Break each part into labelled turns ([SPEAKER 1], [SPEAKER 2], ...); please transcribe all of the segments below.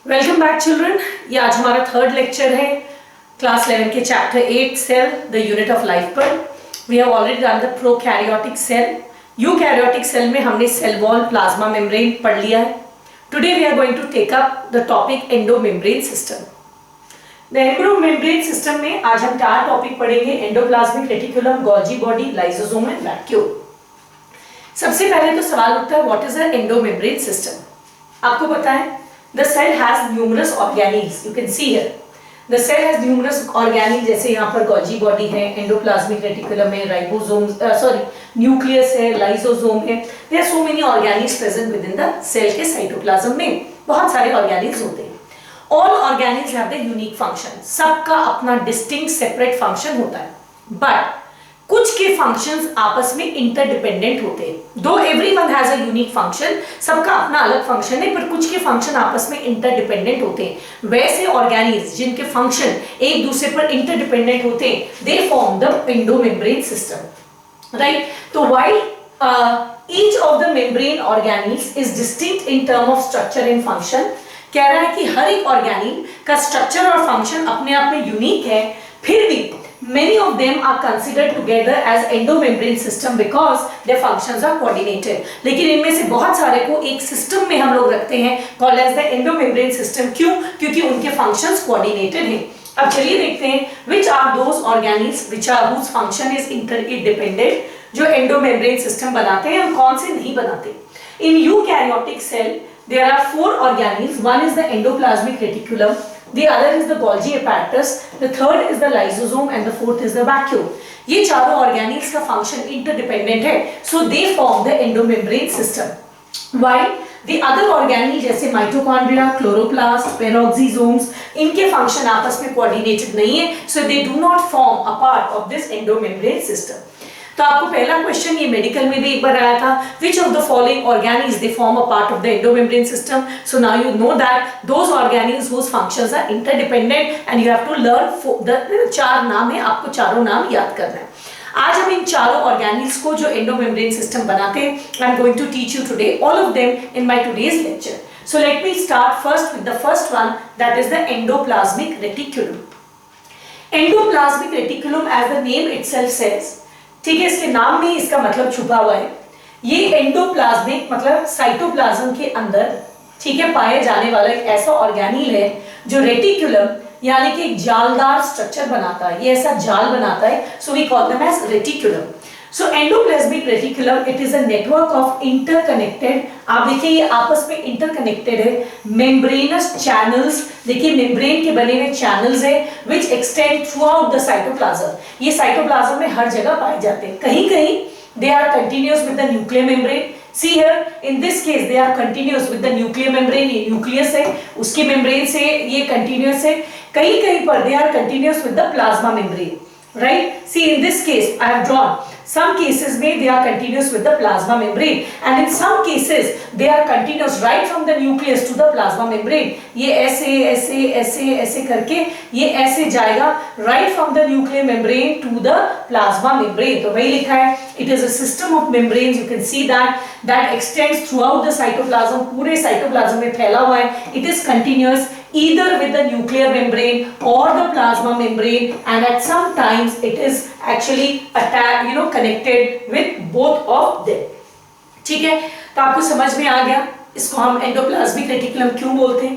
[SPEAKER 1] Welcome back children. ये आज हमारा थर्ड लेक्चर है क्लास 11 के chapter 8 cell the unit of life पर। We have already done the prokaryotic cell. Eukaryotic cell में हमने सेल वॉल, प्लाज्मा मेम्ब्रेन पढ़ लिया है। Today we are going to take up the topic endomembrane system. The endomembrane system में आज हम 4 topic पढ़ेंगे: endoplasmic reticulum, Golgi body, lysosome and vacuole. सबसे पहले तो सवाल उठता है, what is the endomembrane system? आपको पता है the cell has numerous organelles. You can see here the cell has numerous organelles, जैसे यहाँ पर गोल्जी बॉडी है, एंडोप्लाज्मिक रेटिकुलम है, राइबोसोम न्यूक्लियस है, लाइसोसोम है। there are so many organelles present within the cell के साइटोप्लाज्म में बहुत सारे organelles होते हैं। all organelles have the unique function, सबका अपना distinct separate function होता है, but कुछ के फंक्शंस आपस में इंटरडिपेंडेंट होते हैं। दो everyone has a unique function, सबका अपना अलग फंक्शन है, पर कुछ के फंक्शन आपस में इंटरडिपेंडेंट होते हैं। वैसे ऑर्गेनिल्स जिनके फंक्शन एक दूसरे पर इंटरडिपेंडेंट होते हैं, they form the endomembrane system, right? तो while each of the membrane organelles is distinct in term of structure and function, कह रहा है कि हर एक ऑर्गेनिल का स्ट्रक्चर और फंक्शन अपने आप में यूनिक है, फिर भी many of them are considered together as endomembrane system because their functions are coordinated। लेकिन इनमें से बहुत सारे को एक सिस्टम में हम लोग रखते हैं called as the endomembrane system। क्यों? क्योंकि उनके functions coordinated हैं। अब चलिए देखते हैं which are those organelles which are whose function is interdependent, जो endomembrane system बनाते हैं और कौन से नहीं बनाते। In eukaryotic cell there are 4 organelles. One is the endoplasmic reticulum, the other is the Golgi apparatus, the third is the lysosome and the fourth is the vacuole। ये चारों organelles का function interdependent है, so they form the endomembrane system। While the other organelles जैसे mitochondria, chloroplast, peroxisomes, इनके function आपस में coordinated नहीं है, so they do not form a part of this endomembrane system। तो आपको पहला क्वेश्चन ये मेडिकल में भी एक बार आया था, which of the following organelles they form a part of the endomembrane system? So now you know that those organelles whose functions are interdependent and you have to learn the 4 नाम है, आपको चारों नाम याद करना है। आज हम इन चारों organelles को जो endomembrane system बनाते हैं, I am going to teach you today all of them in my today's lecture। So let me start first with the first one, that is the endoplasmic reticulum। Endoplasmic reticulum, as the name itself says, ठीक है, इसके नाम में इसका मतलब छुपा हुआ है। ये एंडोप्लाज्मिक मतलब साइटोप्लाज्म के अंदर, ठीक है, पाए जाने वाला एक ऐसा ऑर्गेनिल है जो रेटिकुलम यानी कि एक जालदार स्ट्रक्चर बनाता है, ये ऐसा जाल बनाता है, so we call them as reticulum. So endoplasmic reticulum it is a network of interconnected, आप देखिए ये आपस में इंटरकनेक्टेड है, मेम्ब्रेनस चैनल्स, देखिए मेम्ब्रेन के बने हुए चैनल्स है which extend throughout the cytoplasm. ये साइटोप्लाज्म में हर जगह पाए जाते हैं, कहीं कहीं they are continuous with the nuclear membrane. See here, in this case they are continuous with the nuclear membrane, ये न्यूक्लियस है, उसके मेम्ब्रेन से ये कंटिन्यूअस है, कहीं कहीं पर they are continuous with the plasma membrane, right? See in this case I have drawn some cases में they are continuous with the plasma membrane and in some cases they are continuous right from the nucleus to the plasma membrane। ये ऐसे ऐसे ऐसे ऐसे करके ये ऐसे जाएगा right from the nuclear membrane to the plasma membrane। तो वही लिखा है, it is a system of membranes, you can see that extends throughout the cytoplasm, पूरे cytoplasm में फैला हुआ है। It is continuous either with the nuclear membrane or the plasma membrane and at some times it is actually attached, connected with both of them। ठीक है, तो आपको समझ में आ गया इसको हम एंडोप्लाज्मिक रेटिकुलम क्यों बोलते हैं।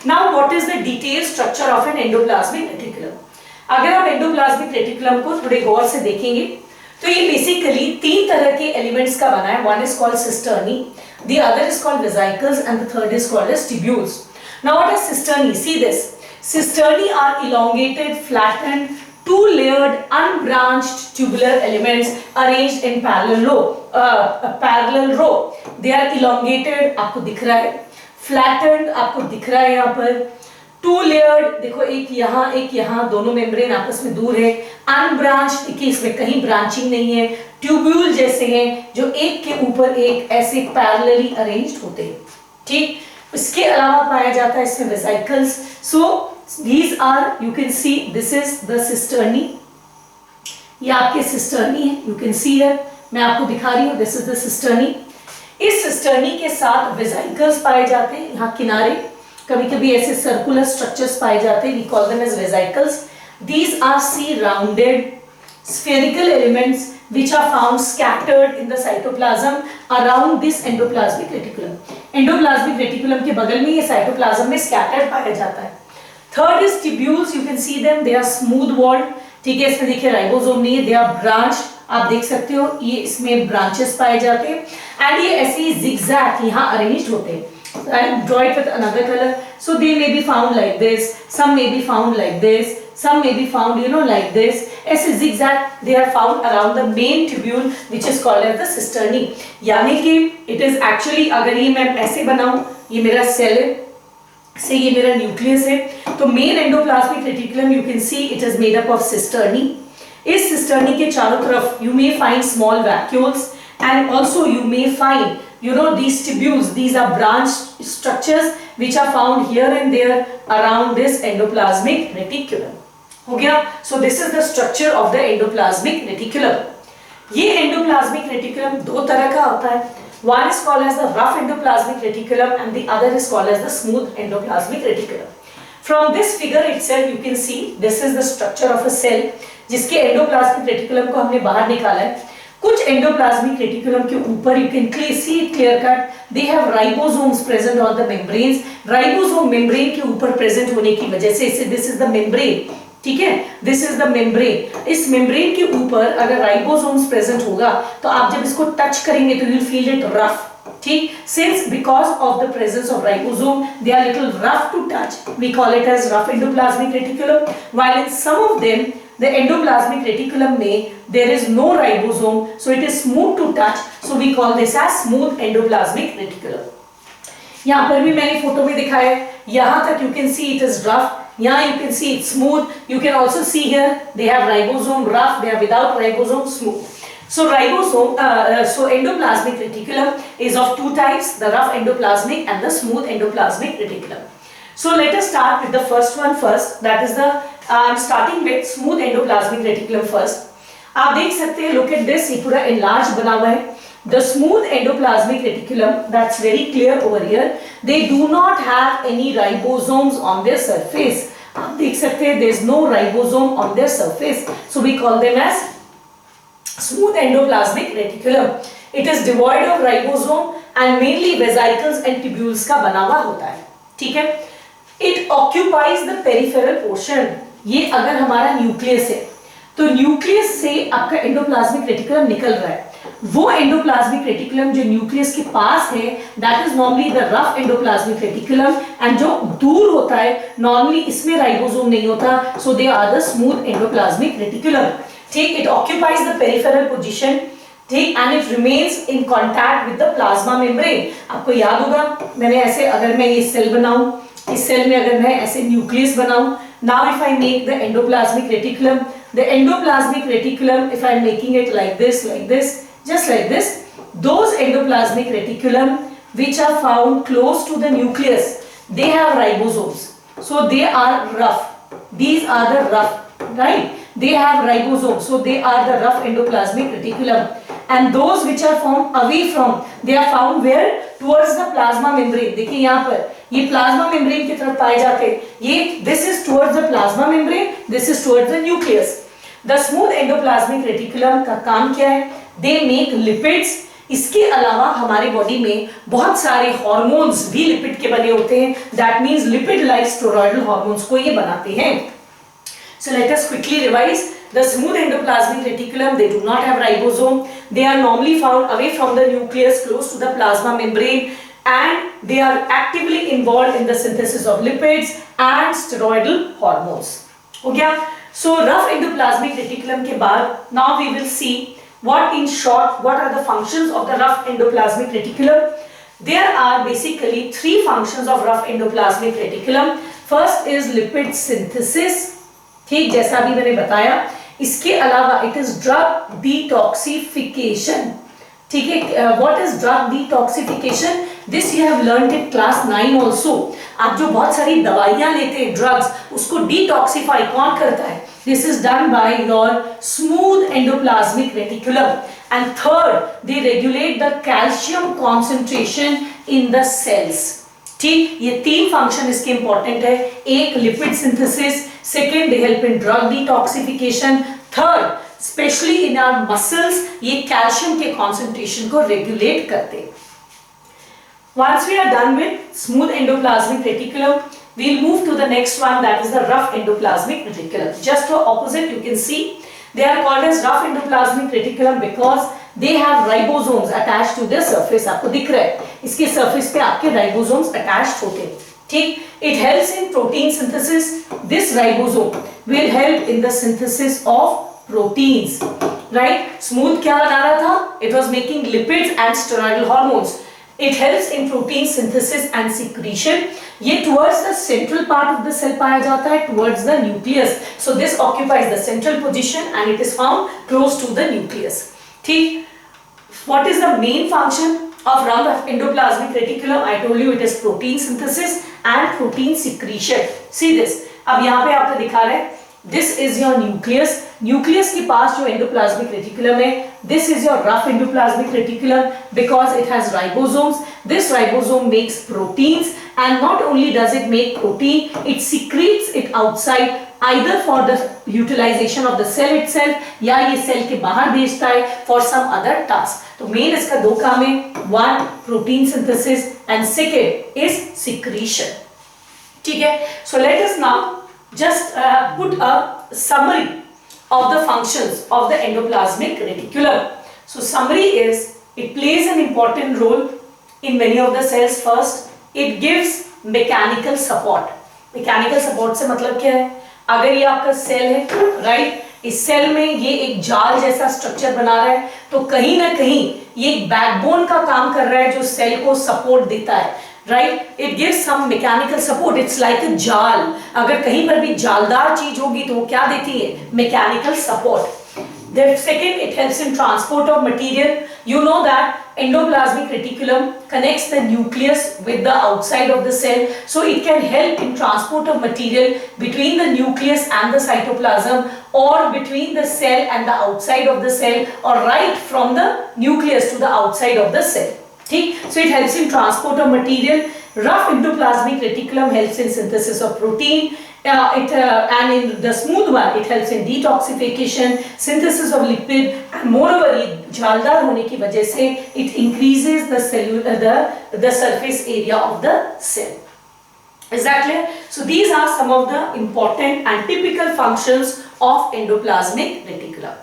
[SPEAKER 1] Now what is the detail structure of an endoplasmic reticulum? अगर आप एंडोप्लाज्मिक रेटिकुलम को थोड़े गौर से देखेंगे तो ये बेसिकली 3 तरह के एलिमेंट्स का बना है। One is called cisternae, the other is called vesicles and the third is called as tubules. Now what is cisternae? See this. Cisternae are elongated, flattened, two-layered, unbranched tubular elements arranged in parallel row. They are elongated, आपको दिख रहा है, flattened आपको दिख रहा है यहाँ पर, two-layered, देखो एक यहाँ, दोनों मेम्ब्रेन आपस में दूर है, unbranched, देखिए इसमें कहीं ब्रांचिंग नहीं है, ट्यूब्यूल जैसे हैं जो एक के ऊपर एक ऐसे पैरेलली अरेंज्ड होते हैं, ठीक। इसके अलावा पाया जाता है इसमें vesicles. So these are, you can see this is the cisternae, ये आपके सिस्टर्नी है, यू कैन सी हियर, मैं आपको दिखा रही हूँ, दिस इज द सिस्टर्नी। इस सिस्टर्नी के साथ वेसिकल्स पाए जाते हैं यहाँ किनारे, कभी कभी ऐसे सर्कुलर स्ट्रक्चर्स पाए जाते हैं, we call them as vesicles. These are see rounded spherical elements which are found scattered in the cytoplasm around this endoplasmic reticulum. Endoplasmic reticulum के बगल में ये cytoplasm में scattered पाया जाता है. Third is tubules, you can see them, they are smooth walled. ठीक है, इसमें देखिए राइबोसोम नहीं है, they are branched. आप देख सकते हो ये इसमें ब्रांचेस पाए जाते हैं एंड ये ऐसे ही zigzag यहाँ अरेंज्ड होते हैं. I'll draw it with another color. So they may be found like this, some may be found like this, some may be found like this. ऐसे zigzag they are found around the main tubule which is called as the cisternae. यानी कि it is actually, अगर ये मैं ऐसे बनाऊं, ये मेरा सेल है, से ये मेरा न्यूक्लियस है, तो main endoplasmic reticulum you can see it is made up of cisternae. इस cisternae के चारों तरफ you may find small vacuoles and also you may find these tubules. These are branched structures which are found here and there around this endoplasmic reticulum. हो गया? So this is the structure of the endoplasmic reticulum. ये endoplasmic reticulum दो तरह का होता है. One is called as the rough endoplasmic reticulum and the other is called as the smooth endoplasmic reticulum. From this figure itself you can see this is the structure of a cell जिसके endoplasmic reticulum को हमने बाहर निकाला है. कुछ endoplasmic reticulum के ऊपर you can see clear cut they have ribosomes present on the membranes. Ribosome membrane के ऊपर प्रेजेंट होने की वजह से इसे this is the membrane. ठीक है, this is the membrane. इस मेम्ब्रेन के ऊपर अगर राइबोसोम्स प्रेजेंट होगा तो आप जब इसको टच करेंगे तो you will feel it rough. ठीक, since because of the presence of ribosome they are little rough to touch, we call it as rough endoplasmic reticulum, while in some of them the endoplasmic reticulum में there is no ribosome, so it is smooth to touch, so we call this as smooth endoplasmic reticulum. यहाँ पर भी मैंने photo में दिखाया है, यहाँ तक you can see it is rough, यहाँ you can see it's smooth. You can also see here they have ribosome rough, they are without ribosome smooth. So so endoplasmic reticulum is of two types, the rough endoplasmic and the smooth endoplasmic reticulum. So let us start with the first one first, that is the I'm starting with smooth endoplasmic reticulum first. आप देख सकते हैं, look at this, ये पूरा enlarged बना हुआ है. The smooth endoplasmic reticulum, that's very clear over here. They do not have any ribosomes on their surface. आप देख सकते हैं, there is no ribosome on their surface. So we call them as smooth endoplasmic reticulum. It is devoid of ribosome and mainly vesicles and tubules का बना हुआ होता है. ठीक है? It occupies the peripheral portion. ये अगर हमारा न्यूक्लियस है तो न्यूक्लियस से आपका एंडोप्लाज्मिक रेटिकुलम निकल रहा है. वो एंडोप्लाज्मिक रेटिकुलम जो न्यूक्लियस के पास है that is normally the rough endoplasmic reticulum, and जो दूर होता है नॉर्मली इसमें राइबोसोम नहीं होता, so they are the smooth endoplasmic reticulum. ठीक, it occupies the peripheral position. ठीक, and it remains in contact with the plasma membrane. आपको याद होगा मैंने ऐसे अगर मैं ये सेल बनाऊं, इस सेल में अगर मैं ऐसे न्यूक्लियस बनाऊं, now if I make the endoplasmic reticulum, the endoplasmic reticulum, if I am making it like this, just like this, those endoplasmic reticulum which are found close to the nucleus, they have ribosomes, so they are rough. These are the rough, right? They have ribosomes, so they are the rough endoplasmic reticulum. And those which are found away from, they are found where? Towards the plasma membrane. देखिए यहाँ पर ये plasma membrane की तरफ पाए जाते हैं. ये this is towards the plasma membrane, this is towards the nucleus. The smooth endoplasmic reticulum का काम क्या है? They make lipids. इसके अलावा हमारे बॉडी में बहुत सारे हार्मोन्स भी लिपिड के बने होते हैं. That means lipid like steroidal hormones को ये बनाते हैं. So let us quickly revise. The smooth endoplasmic reticulum, they do not have ribosome. They are normally found away from the nucleus, close to the plasma membrane, and they are actively involved in the synthesis of lipids and steroidal hormones. हो गया? So rough endoplasmic reticulum के बाद now we will see what in short what are the functions of the rough endoplasmic reticulum. There are basically three functions of rough endoplasmic reticulum. First is lipid synthesis. ठीक, जैसा अभी मैंने बताया. इसके अलावा it is drug detoxification. ठीक है, what is drug detoxification? This you have learned in class 9 also. आप जो बहुत सारी दवाइयां लेते हैं ड्रग्स, उसको डिटॉक्सिफाई कौन करता है? This is done by your smooth endoplasmic reticulum. And third, they regulate the calcium concentration in the cells. ठीक, ये 3 फंक्शन इसके इंपॉर्टेंट है। एक lipid synthesis, second they help in drug detoxification, third specially in our muscles ये calcium के concentration को regulate करते हैं। Once we are done with smooth endoplasmic reticulum, we'll move to the next one, that is the rough endoplasmic reticulum. Just the opposite, you can see they are called as rough endoplasmic reticulum because they have ribosomes attached to their surface. आपको दिख रहा है इसके surface पे आपके ribosomes attached होते हैं, ठीक। It helps in protein synthesis. This ribosome will help in the synthesis of proteins, right? Smooth क्या बना रहा था? It was making lipids and steroidal hormones. It helps in protein synthesis and secretion. ये towards the central part of the cell पाया जाता है, towards the nucleus. So this occupies the central position and it is found close to the nucleus. ठीक? What is the main function of rough endoplasmic reticulum? I told you it is protein synthesis and protein secretion. See this. अब यहाँ पे आपको दिखा रहा है. This is your nucleus. Nucleus के पास जो endoplasmic reticulum है, this is your rough endoplasmic reticulum because it has ribosomes. This ribosome makes proteins and not only does it make protein, it secretes it outside either for the utilization of the cell itself या ये cell के बाहर भेजता है for some other task. तो main इसका दो काम है, one protein synthesis and second is secretion. ठीक है? So let us now just put a summary of the functions of the endoplasmic reticulum. So summary is it plays an important role in many of the cells. First, it gives mechanical support. Mechanical support से मतलब क्या है? अगर ये आपका cell है, right, इस cell में ये एक जाल जैसा स्ट्रक्चर बना रहा है, तो कहीं ना कहीं ये एक बैकबोन का काम कर रहा है जो सेल को सपोर्ट देता है, right. It gives some mechanical support, it's like a जाल। अगर कहीं पर भी जालदार चीज होगी तो वो क्या देती है? Mechanical support. The second, it helps in transport of material. You know that endoplasmic reticulum connects the nucleus with the outside of the cell, so it can help in transport of material between the nucleus and the cytoplasm, or between the cell and the outside of the cell, or right from the nucleus to the outside of the cell. ठीक, so it helps in transport of material. Rough endoplasmic reticulum helps in synthesis of protein. And in the smooth one, it helps in detoxification, synthesis of lipid, and moreover, ये जालदार होने की वजह से it increases the the surface area of the cell. Is that clear? So these are some of the important and typical functions of endoplasmic reticulum.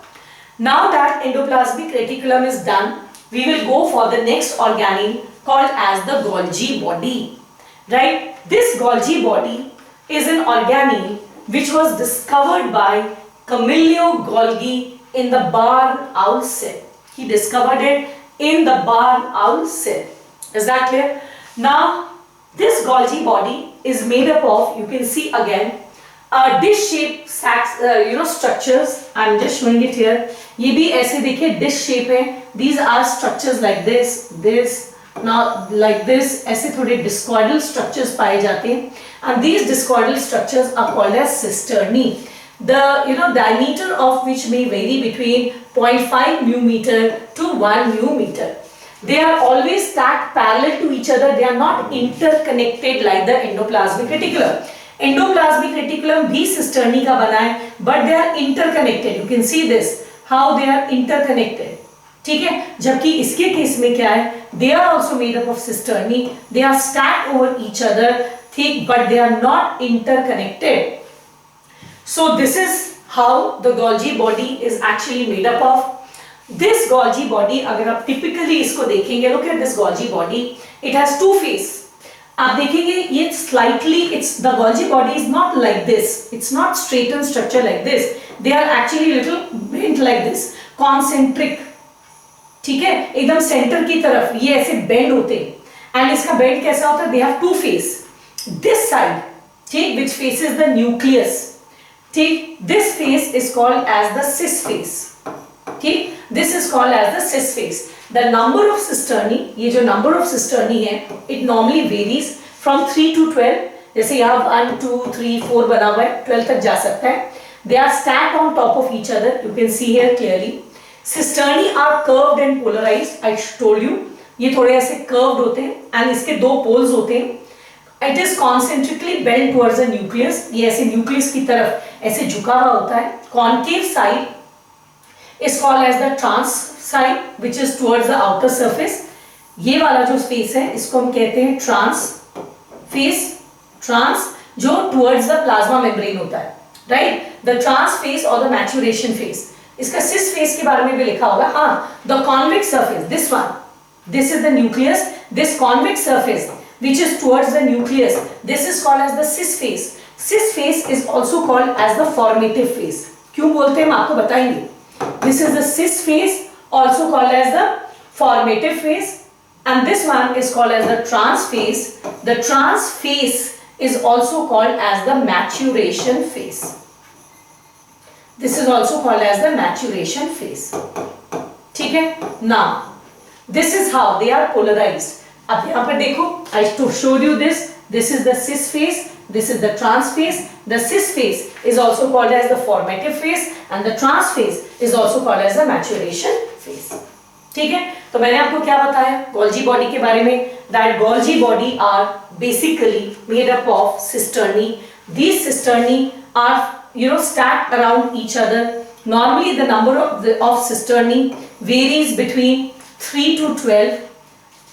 [SPEAKER 1] Now that endoplasmic reticulum is done, we will go for the next organelle called as the Golgi body. Right? This Golgi body is an organelle which was discovered by Camillo Golgi in the barn owl cell. He discovered it in the barn owl cell. Is that clear? Now, this Golgi body is made up of, you can see again, dish-shaped sacs, structures. I am just showing it here. ये भी ऐसे देखिए dish shape है. These are structures like this, now like this. ऐसे थोड़े discoidal structures पाए जाते हैं. And these discoidal structures are called as cisternae. The diameter of which may vary between 0.5 μm to 1 μm. They are always stacked parallel to each other. They are not interconnected like the endoplasmic reticulum. Endoplasmic reticulum भी cisternae का बना है, but they are interconnected. You can see this, how they are interconnected. ठीक है, जबकि इसके case में क्या है? They are also made up of cisternae. They are stacked over each other, ठीक, but they are not interconnected. So this is how the Golgi body is actually made up of. This Golgi body, अगर आप typically इसको देखेंगे, look at this Golgi body. It has two faces. आप देखेंगे ये slightly, the Golgi body is not like this. It's not straightened structure like this. They are actually little bent like this, concentric. ठीक है, एकदम centre की तरफ ये ऐसे बेंड होते हैं. एंड इसका बेंड कैसा होता है? They have to face. This side, ठीक, which faces the nucleus, ठीक, this face is called as the cis face. ठीक, this is called as the cis face. The number of cisternae, ये जो number of cisternae है, it normally varies from 3 to 12. जैसे यहाँ 1 2 3 4 बना हुआ है, 12 तक जा सकता है. They are stacked on top of each other. You can see here clearly. Cisternae are curved and polarized. I told you, ये थोड़े ऐसे curved होते हैं and इसके दो poles होते हैं. It is concentrically bent towards the nucleus. ये ऐसे न्यूक्लियस की तरफ ऐसे झुका हुआ होता है. Concave side is called as the trans side, which is towards the outer surface. ये वाला जो स्पेस है इसको हम कहते हैं ट्रांस फेस. ट्रांस जो towards the plasma membrane होता है, right? The trans phase or the maturation phase. इसका सिस फेस के बारे में भी लिखा होगा. हाँ, the convex surface, this one, this is the nucleus. This convex surface which is towards the nucleus, this is called as the cis phase. Cis phase is also called as the formative phase. क्यों बोलते हैं हम आपको बताएंगे. This is the cis phase, also called as the formative phase, and this one is called as the trans phase. The trans phase is also called as the maturation phase. This is also called as the maturation phase. ठीक है. Now this is how they are polarized. अब यहाँ पर देखो, I showed you this. This is the cis phase. This is the trans phase. The cis phase is also called as the formative phase, and the trans phase is also called as the maturation phase. ठीक है. तो मैंने आपको क्या बताया Golgi body के बारे में, that Golgi body are basically made up of cisternae. These cisternae are stacked around each other. Normally the number of cisternae varies between 3 to 12.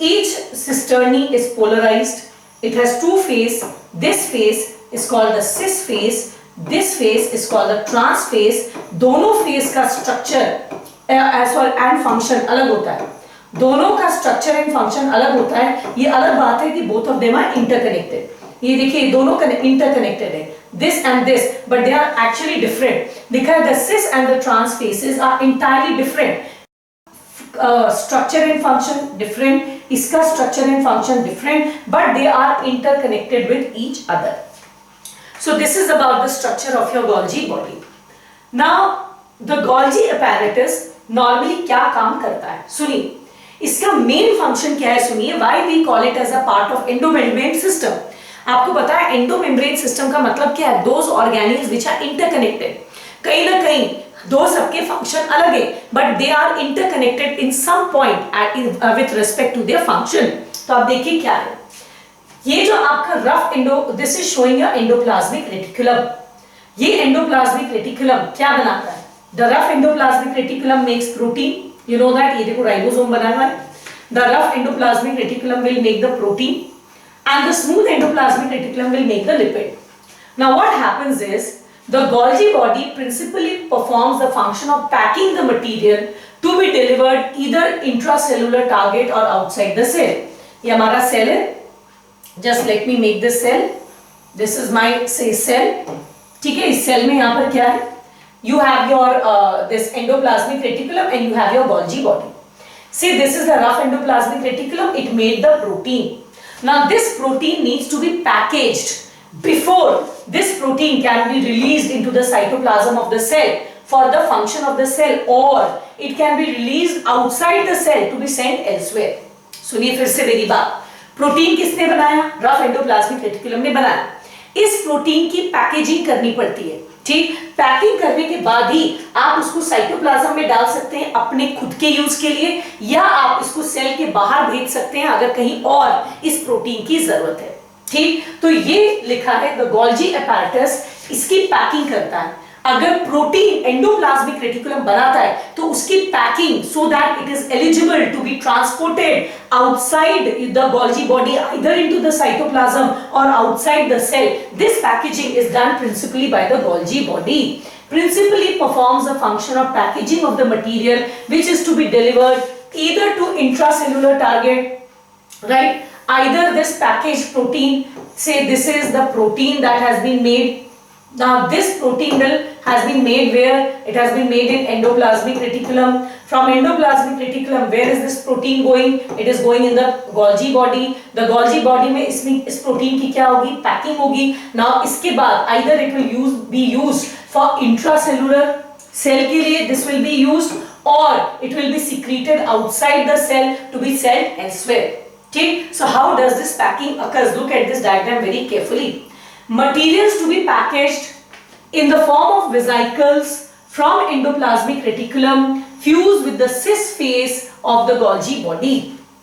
[SPEAKER 1] Each cisternae is polarized. It has two phases. This phase is called the cis phase. This phase is called the trans phase. दोनों phase का structure as well and function अलग होता है. दोनों का structure and function अलग होता है. ये अलग बात है कि both of them are interconnected. ये देखिए दोनों interconnected है. This and this, but they are actually different. देखा the cis and the trans phases are entirely different. Structure and function different. इसका structure and function different, but they are interconnected with each other. So this is about the structure of your Golgi body. Now the Golgi apparatus normally क्या काम करता है? सुनिए, इसका main function क्या है? सुनिए, why we call it as a part of endomembrane system. आपको पता है endomembrane system का मतलब क्या है? Those organelles which are interconnected. कहीं ना कहीं दो सबके फंक्शन अलग है, but they are interconnected in some point with respect to their function. तो आप देखिए क्या है ये जो आपका rough this is showing your endoplasmic reticulum. ये एंडोप्लाज्मिक रेटिकुलम क्या बनाता है? The rough endoplasmic reticulum makes protein. You know that. ये देखो राइबोसोम बना हुआ है. The rough endoplasmic reticulum will make the protein and the smooth endoplasmic reticulum will make the lipid. Now what happens is the Golgi body principally performs the function of packing the material to be delivered either intracellular target or outside the cell. ये हमारा cell है. Just let me make this cell. This is my cell. ठीक है. इस cell में यहाँ पर क्या है? You have your this endoplasmic reticulum and you have your Golgi body. See, this is the rough endoplasmic reticulum. It made the protein. Now this protein needs to be packaged before this protein can be released into the cytoplasm of the cell for the function of the cell, or it can be released outside the cell to be sent elsewhere. सुनिए फिर से मेरी बात. Protein किसने बनाया? Rough endoplasmic reticulum ने बनाया. इस प्रोटीन की पैकेजिंग करनी पड़ती है. ठीक. पैकिंग करने के बाद ही आप उसको साइटोप्लाज्म में डाल सकते हैं अपने खुद के यूज के लिए, या आप इसको सेल के बाहर भेज सकते हैं अगर कहीं और इस प्रोटीन की जरूरत है. ठीक. तो ये लिखा है द गोल्जी apparatus इसकी पैकिंग करता है. अगर प्रोटीन एंडोप्लाज्मिक रेटिकुलम बनाता है तो उसकी packing so that it is eligible to be transported outside the Golgi body either into the cytoplasm और outside the cell. This packaging is done principally by the Golgi body. Principally performs the function of packaging of the material which is to be delivered either to intracellular target, right? Either this packaged protein, say this is the protein that has been made. Now this protein has been made where? It has been made in endoplasmic reticulum. From endoplasmic reticulum, where is this protein going? It is going in the Golgi body. The Golgi body में इस protein की क्या होगी? Packing होगी. Now इसके बाद either it will be used for intracellular cell के लिए, this will be used, or it will be secreted outside the cell to be sent elsewhere. Okay, so how does this packing occurs? Look at this diagram very carefully. Materials to be packaged in the form of vesicles from endoplasmic reticulum fuse with the cis phase of the Golgi body.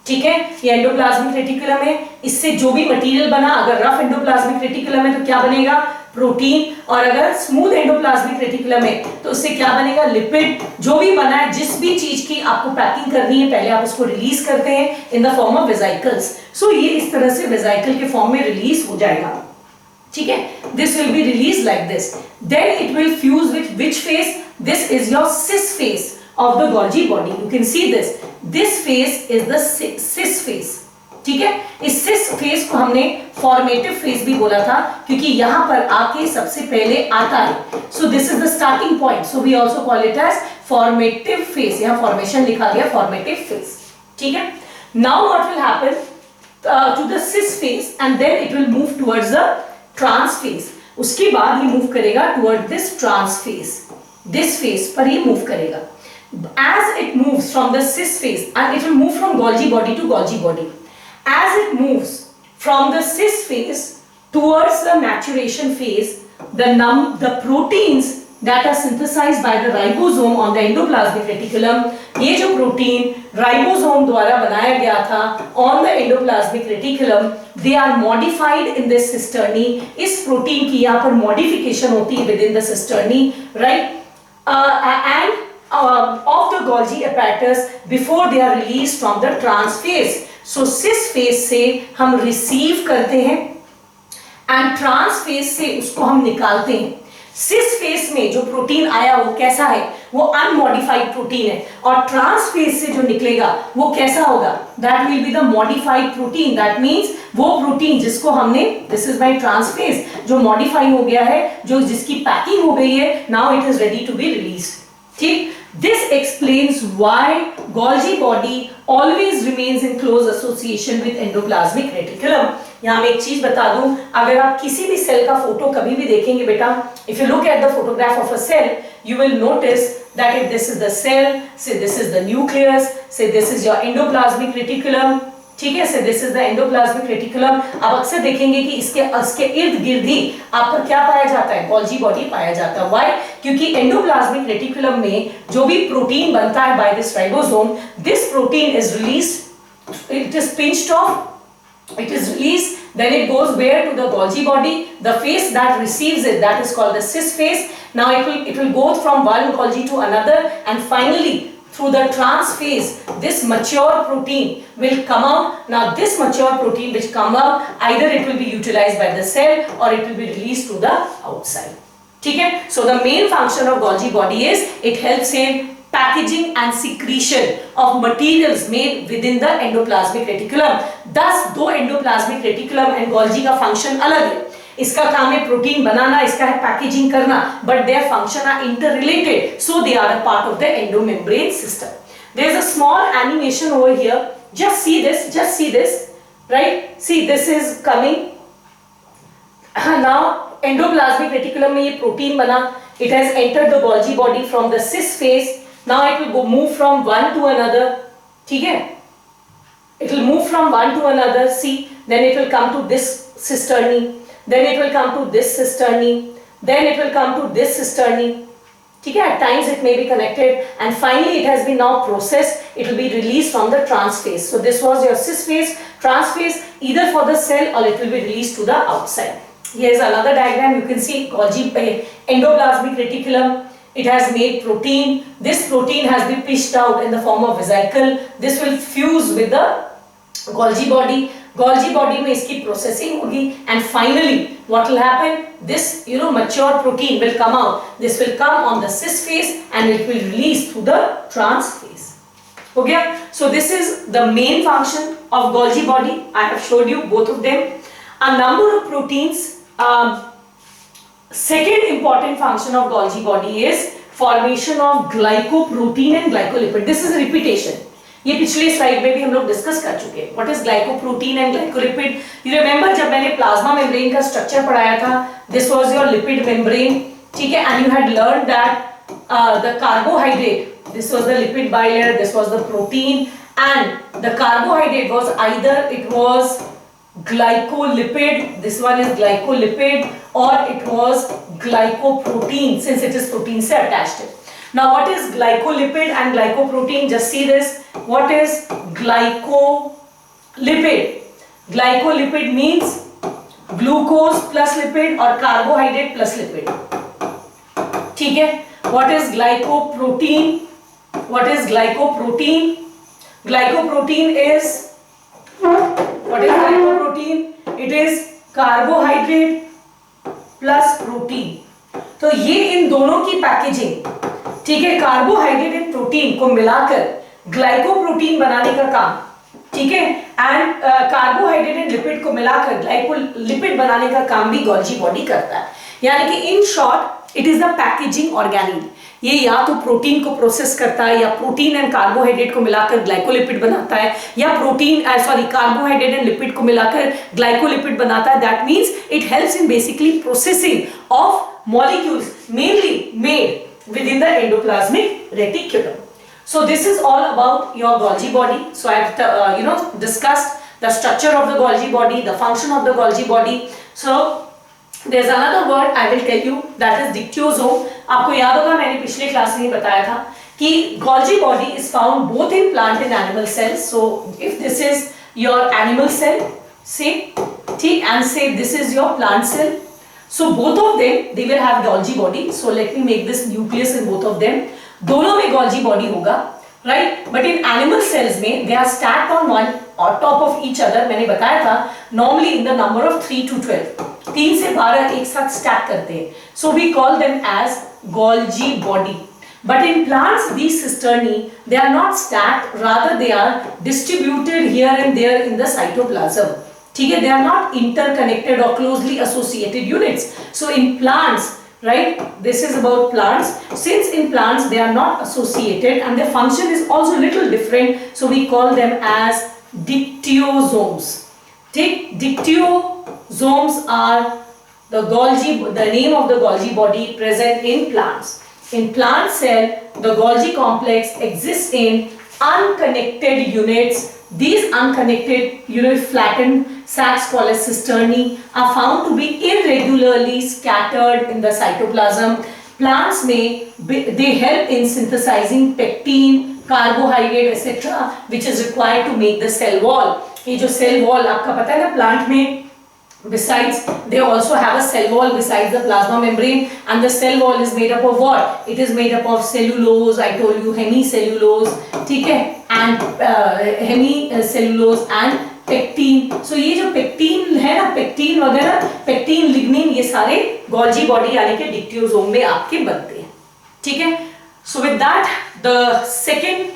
[SPEAKER 1] ठीक है, ये endoplasmic reticulum है, इससे जो भी material बना, अगर rough endoplasmic reticulum है तो क्या बनेगा, प्रोटीन, और अगर स्मूथ एंडोप्लाज्मिक रेटिकुलम है तो उससे क्या बनेगा, लिपिड। जो भी बना है, जिस भी चीज की आपको पैकिंग करनी है, पहले आप उसको रिलीज करते हैं in the form of vesicles. So ये इस तरह से वेसिकल के फॉर्म में रिलीज हो जाएगा, ठीक है। This will be release like this, then it will fuse with which face, this is your cis face of the Golgi body. You can see this. This phase is the cis phase. ठीक है, इस cis phase को हमने formative phase भी बोला था, क्योंकि यहाँ पर आके सबसे पहले आता है. So this is the starting point. So we also call it as formative phase. यहाँ formation लिखा गया formative phase. ठीक है. Now what will happen to the cis phase, and then it will move towards the trans phase. उसके बाद ही move करेगा toward this trans phase. This phase पर ही move करेगा. As it moves from the cis phase, and it will move from Golgi body to Golgi body. As it moves from the cis phase towards the maturation phase, the proteins that are synthesized by the ribosome on the endoplasmic reticulum, ये जो protein ribosome द्वारा बनाया गया था on the endoplasmic reticulum, they are modified in this cisternae. इस protein की यहाँ पर modification होती है within the cisternae, right? And of the Golgi apparatus before they are released from the trans phase. So cis phase से हम receive करते हैं and trans phase से उसको हम निकालते हैं. cis phase में जो प्रोटीन आया वो कैसा है, वो unmodified प्रोटीन है, और trans phase से जो निकलेगा वो कैसा होगा, that will be the modified protein. That means वो प्रोटीन जिसको हमने, this is my trans phase, जो modify हो गया है, जो जिसकी पैकिंग हो गई है, now it is ready to be released. ठीक, this explains why Golgi body always remains in close association with endoplasmic reticulum. यहाँ मैं एक चीज बता दूं, अगर आप किसी भी सेल का फोटो कभी भी देखेंगे बेटा, if you look at the photograph of a cell, you will notice that if this is the cell, say this is the nucleus, say this is your endoplasmic reticulum, ठीक है, से this is the endoplasmic reticulum. आप अक्सर देखेंगे कि इसके इर्द गिर्द ही आपका क्या पाया जाता है, गोल्जी बॉडी पाया जाता है. व्हाई? क्योंकि एंडोप्लाज्मिक रेटिकुलम में जो भी प्रोटीन बनता है by this ribosome, this protein is released, it is pinched off, it is released, then it goes where, to the Golgi body. The phase that receives it, that is called the cis phase. Now it will go from one Golgi to another, and finally through the trans phase, this mature protein will come out. Now this mature protein which come out, either it will be utilized by the cell or it will be released to the outside. ठीक है? So the main function of Golgi body is it helps in packaging and secretion of materials made within the endoplasmic reticulum. Thus दो endoplasmic reticulum and Golgi का function अलग है. इसका काम है protein बनाना, इसका है पैकेजिंग करना, but their function are interrelated, so they are a part of the endomembrane system. There is a small animation over here. Just see this, right? See, this is coming. Now endoplasmic reticulum में ये protein बना, it has entered the Golgi body from the cis phase. Now it will go move from one to another. ठीक है? It will move from one to another. See, then it will come to this cisternae. Then it will come to this cisternae. Then it will come to this cisternae. ठीक है? At times it may be connected, and finally it has been now processed. It will be released from the trans phase. So this was your cis phase, trans phase, either for the cell or it will be released to the outside. Here is another diagram. You can see Golgi endoplasmic reticulum. It has made protein. This protein has been pitched out in the form of vesicle. This will fuse with the Golgi body. Golgi body में इसकी processing होगी, and finally what will happen? This mature protein will come out. This will come on the cis phase and it will release through the trans phase. हो गया? So this is the main function of Golgi body. I have showed you both of them. A number of proteins. Second important function of Golgi body is formation of glycoprotein and glycolipid. This is a repetition. ये पिछले slide में भी हम लोग discuss कर चुके हैं. What is glycoprotein and glycolipid? You remember जब मैंने प्लाज्मा मेम्ब्रेन का स्ट्रक्चर पढ़ाया था, this was your lipid membrane, ठीक है, and you had learned that the carbohydrate, this was the lipid bilayer, this was the protein, and the carbohydrate was either it was glycolipid, this one is glycolipid, or it was glycoprotein, since it is protein से attached है. Now what is glycolipid and glycoprotein? Just see this. What is glycolipid. Glycolipid means glucose plus lipid और carbohydrate plus lipid. ठीक है. What is glycoprotein? What is glycoprotein? Glycoprotein is, what is glycoprotein? It is carbohydrate plus protein. तो ये इन दोनों की packaging, ठीक है, carbohydrate and protein को मिलाकर ग्लाइकोप्रोटीन बनाने का काम, ठीक है, एंड कार्बोहाइड्रेट एंड लिपिड को मिलाकर ग्लाइकोलिपिड बनाने का काम भी गोल्जी बॉडी करता है. यानी कि in short it is the packaging organelle. ये या तो प्रोटीन को प्रोसेस करता है, या प्रोटीन एंड कार्बोहाइड्रेट को मिलाकर ग्लाइकोलिपिड बनाता है, या कार्बोहाइड्रेट एंड लिपिड को मिलाकर ग्लाइकोलिपिड बनाता है. That means it helps in basically processing of molecules mainly made within the endoplasmic reticulum. So this is all about your Golgi body. So I have discussed the structure of the Golgi body, the function of the Golgi body. So there's another word I will tell you, that is dictyosome. आपको याद होगा मैंने पिछले class में बताया था कि Golgi body is found both in plant and animal cells. So if this is your animal cell, say, ठीक, and say this is your plant cell. So both of them they will have Golgi body. So let me make this nucleus in both of them. दोनों में Golgi body होगा, right? But in animal cells में they are stacked on one on top of each other. मैंने बताया था normally in the number of 3 to 12. 3 से 12 एक साथ stack करते हैं. So we call them as Golgi body. But in plants these cisternae they are not stacked, rather they are distributed here and there in the cytoplasm. ठीक है, they are not interconnected or closely associated units. So in plants, right, this is about plants. Since in plants they are not associated and their function is also little different, so we call them as dictyosomes. ठीक, dictyosomes are the name of the Golgi body present in plants. In plant cell, the Golgi complex exists in unconnected units. These unconnected flattened sacs called as cisternae are found to be irregularly scattered in the cytoplasm. Plants they help in synthesizing pectin, carbohydrate, etc., which is required to make the cell wall. ये जो cell wall आपका पता है ना plant में, besides they also have a cell wall besides the plasma membrane, and the cell wall is made up of what? It is made up of cellulose, I told you, hemicellulose, ठीक है, and hemicellulose and pectin. So ये जो pectin है ना, pectin वगैरह, pectin, lignin, ये सारे Golgi body यानी कि dictyosome में आपके बनते हैं, ठीक है. So with that the second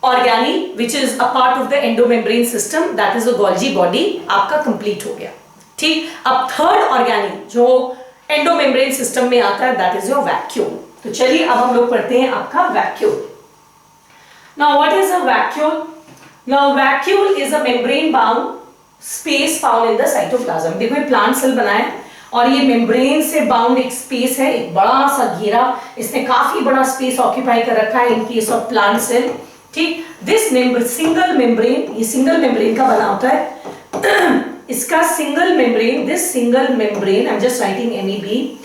[SPEAKER 1] organelle which is a part of the endomembrane system, that is the Golgi body, आपका complete हो गया. ठीक, अब थर्ड ऑर्गेनेल जो एंडोमेम्ब्रेन सिस्टम में आता है, दैट इज योर वैक्यूल. तो चलिए अब हम लोग पढ़ते हैं आपका vacuole. Now what is a vacuole? Now vacuole is a membrane bound space found in the cytoplasm. देखो ये प्लांट सेल बनाया है और ये मेम्ब्रेन से बाउंड एक स्पेस है, एक बड़ा सा घेरा, इसने काफी बड़ा स्पेस ऑक्यूपाई कर रखा है in case of plant cell. ठीक, दिस सिंगल मेम्ब्रेन, ये सिंगल मेम्ब्रेन का बना होता है. इसका single membrane, this single membrane, I am just writing MEB,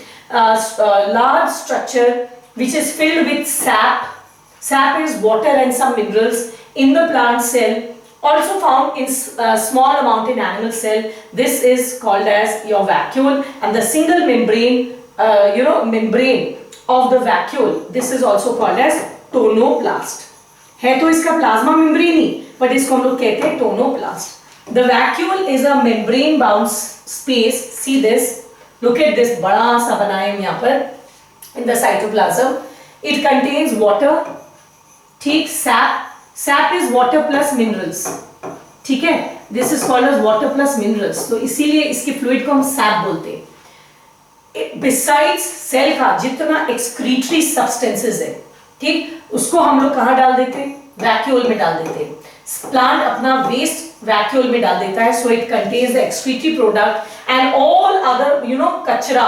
[SPEAKER 1] large structure which is filled with sap. Sap is water and some minerals in the plant cell, also found in small amount in animal cell. This is called as your vacuole, and the single membrane, membrane of the vacuole, this is also called as tonoplast. है तो इसका plasma membrane he, but इसको हम लोग कहते हैं tonoplast. The vacuole is a membrane bound space. See this, look at this, बड़ा सा बनाया है यहाँ पर in the cytoplasm. It contains water, ठीक, sap is water plus minerals, ठीक है, this is called as water plus minerals. तो इसीलिए इसके फ्लूइड को हम sap बोलते हैं. Besides सेल का जितना excretory substances है, ठीक, उसको हम लोग कहाँ डाल देते हैं? वैक्यूल में डाल देते हैं. प्लांट अपना वेस्ट वैक्यूल में डाल देता है, so it contains the excretory product and all other कचरा,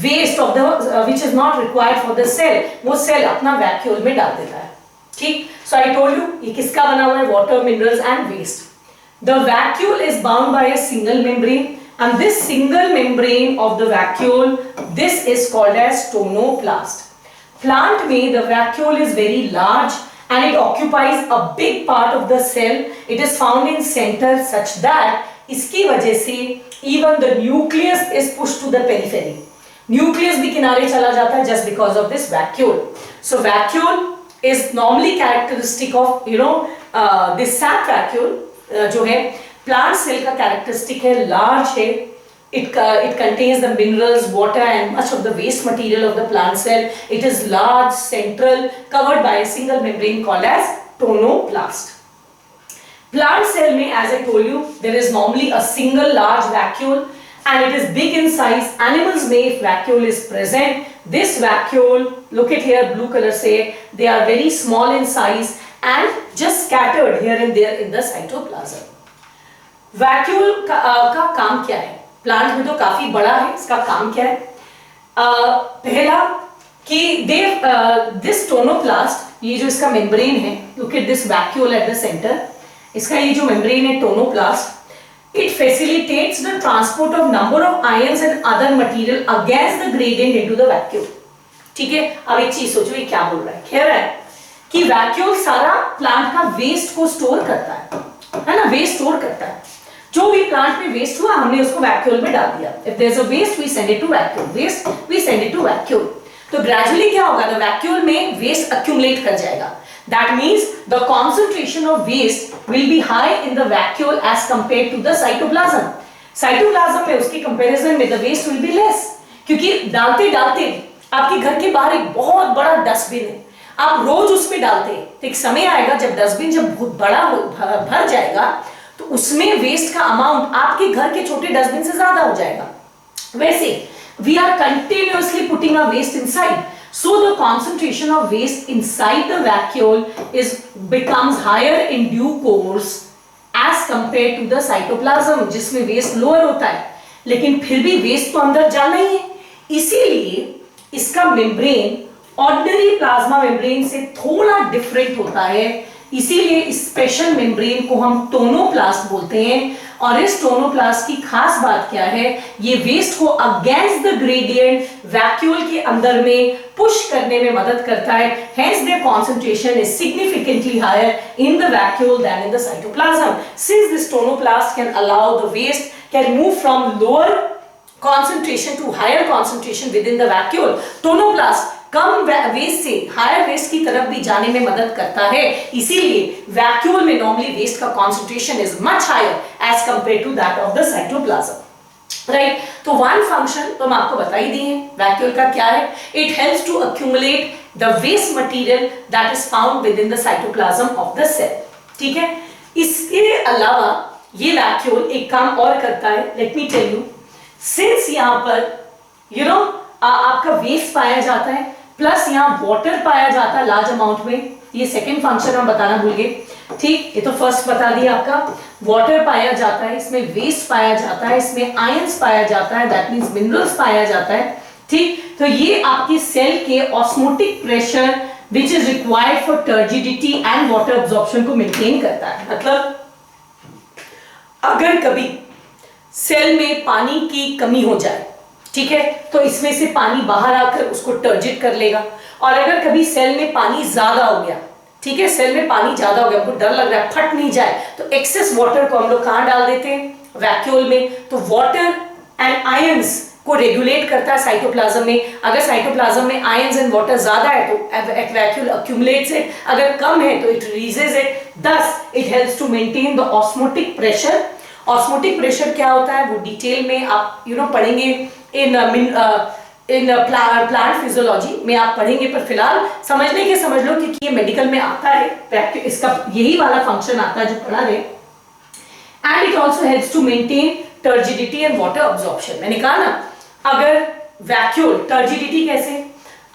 [SPEAKER 1] waste of the which is not required for the cell, वो सेल अपना वैक्यूल में डाल देता है. ठीक, so I told you ये किसका बना हुआ है? Water, minerals and waste. The vacuole is bound by a single membrane, and this single membrane of the vacuole, this is called as tonoplast. Plant में the vacuole is very large and it occupies a big part of the cell. It is found in center such that इसकी वजह से even the nucleus is pushed to the periphery. Nucleus भी किनारे चला जाता है just because of this vacuole. So vacuole is normally characteristic of this sap vacuole जो है plant cell का characteristic है, large है. It contains the minerals, water and much of the waste material of the plant cell. It is large, central, covered by a single membrane called as tonoplast. Plant cell में, as I told you, there is normally a single large vacuole and it is big in size. Animals में if vacuole is present, this vacuole, look at here, blue color say, they are very small in size and just scattered here and there in the cytoplasm. Vacuole का काम क्या है? Plant में तो काफी बड़ा है, इसका काम क्या है? पहला कि दिस टोनोप्लास्ट, ये जो इसका मेम्ब्रेन है, look at this vacuole at the centre, इसका ये जो मेम्ब्रेन है tonoplast, it facilitates the transport of number of ions and other material against the gradient into the vacuole. ठीक है, अब एक चीज सोचो ये क्या बोल रहा है? कह रहा है कि वैक्यूल सारा प्लांट का वेस्ट को स्टोर करता है ना, वेस्ट स्टोर करता है. जो भी प्लांट में वेस्ट हुआ हमने उसको वैक्यूल में डाल दिया. If there is a waste we send it to vacuole, waste we send it to vacuole. तो ग्रेजुअली क्या होगा, द वैक्यूल में वेस्ट अक्यूमुलेट कर जाएगा. That means the concentration of waste will be high in the vacuole as compared to the cytoplasm. Cytoplasm में उसके comparison में the waste will be less, क्योंकि डालते डालते आपके घर के बाहर एक बहुत बड़ा डस्टबिन है, आप रोज उसमें डालते हैं, तो एक समय आएगा जब डस्टबिन जब बहुत बड़ा भर जाएगा तो उसमें वेस्ट का अमाउंट आपके घर के छोटे डस्टबिन से ज्यादा हो जाएगा. वैसे we are continuously putting a waste inside, so the concentration of waste inside the vacuole is becomes higher in due course as compare to the cytoplasm जिसमें वेस्ट लोअर होता है, लेकिन फिर भी वेस्ट तो अंदर जाना ही है. इसीलिए इसका मेम्ब्रेन ऑर्डिनरी प्लाज्मा मेम्ब्रेन से थोड़ा डिफरेंट होता है. इसीलिए इस स्पेशल मेम्ब्रेन को हम टोनोप्लास्ट बोलते हैं. और इस टोनोप्लास्ट की खास बात क्या है, ये वेस्ट को अगेंस्ट द ग्रेडियंट वैक्यूल के अंदर में पुश करने में मदद करता है. Hence their concentration is significantly higher in the vacuole than in the cytoplasm. Since this tonoplast can allow the waste can move from lower concentration to higher concentration within the vacuole, tonoplast कम waste से higher waste की तरफ भी जाने में मदद करता है. इसीलिए वैक्यूल में नॉर्मली वेस्ट का concentration is much higher as compare to that of the cytoplasm. Right, तो वन फंक्शन तो हम आपको बता ही दिए हैं वैक्यूल का क्या है. It helps to accumulate the waste material that is found within the cytoplasm of the cell. ठीक है, इसके अलावा ये वैक्यूल एक काम और करता है. Let me tell you, since यहाँ पर आपका वेस्ट पाया जाता है प्लस यहाँ वाटर पाया जाता है लार्ज अमाउंट में, ये सेकंड फंक्शन हम बताना भूल गए. ठीक, ये तो फर्स्ट बता दिया आपका. वाटर पाया जाता है, इसमें वेस्ट पाया जाता है, इसमें आयंस पाया जाता है, दैट मींस मिनरल्स पाया जाता है. ठीक, तो ये आपकी सेल के osmotic pressure which is required for turgidity and water absorption को मेंटेन करता है. मतलब अगर कभी सेल में पानी की कमी हो जाए, ठीक है, तो इसमें से पानी बाहर आकर उसको टर्जिट कर लेगा. और अगर कभी सेल में पानी ज्यादा हो गया, ठीक है, सेल में पानी ज्यादा हो गया, हमको डर लग रहा है फट नहीं जाए, तो एक्सेस वाटर को हम लोग कहां डाल देते हैं, वैक्यूल में. तो वाटर एंड आयंस को रेगुलेट करता है साइटोप्लाज्म में. अगर साइटोप्लाज्म में आयंस एंड वाटर ज्यादा है तो वैक्यूल अक्यूमुलेट्स इट, अगर कम है तो it releases it. Thus it helps to maintain the osmotic pressure. Osmotic pressure क्या होता है वो डिटेल में आप पढ़ेंगे इन प्लांट फिजियोलॉजी में आप पढ़ेंगे, पर फिलहाल समझने के समझ लो क्योंकि ये मेडिकल में आता है, इसका यही वाला फंक्शन आता है जो पढ़ा रहे. And it also helps to maintain turgidity and water absorption. मैंने कहा ना, अगर वैक्यूल टर्जिडिटी कैसे,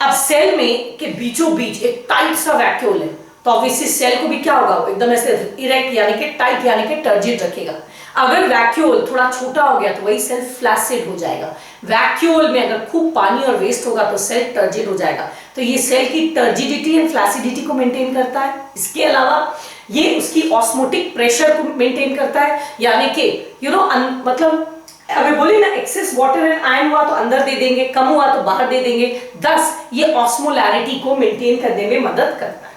[SPEAKER 1] अब सेल में के बीचों बीच एक टाइट सा वैक्यूल है तो ऑब्वियसली सेल को भी क्या होगा, एकदम ऐसे इरेक्ट यानी कि टाइट यानी कि टर्जिड रखेगा. अगर वैक्यूल थोड़ा छोटा हो गया तो वही सेल फ्लैसिड हो जाएगा. वैक्यूल में अगर खूब पानी और वेस्ट होगा तो सेल टर्जिड हो जाएगा. तो ये सेल की टर्जिडिटी एंड फ्लैसिडिटी को मेंटेन करता है. इसके अलावा ये उसकी ऑस्मोटिक प्रेशर को मेंटेन करता है, यानी कि मतलब अगर बोले ना एक्सेस वाटर एंड आयन हुआ तो अंदर दे देंगे, कम हुआ तो बाहर दे देंगे. 10 ये ऑस्मोलैरिटी को मेंटेन करने में मदद करता है.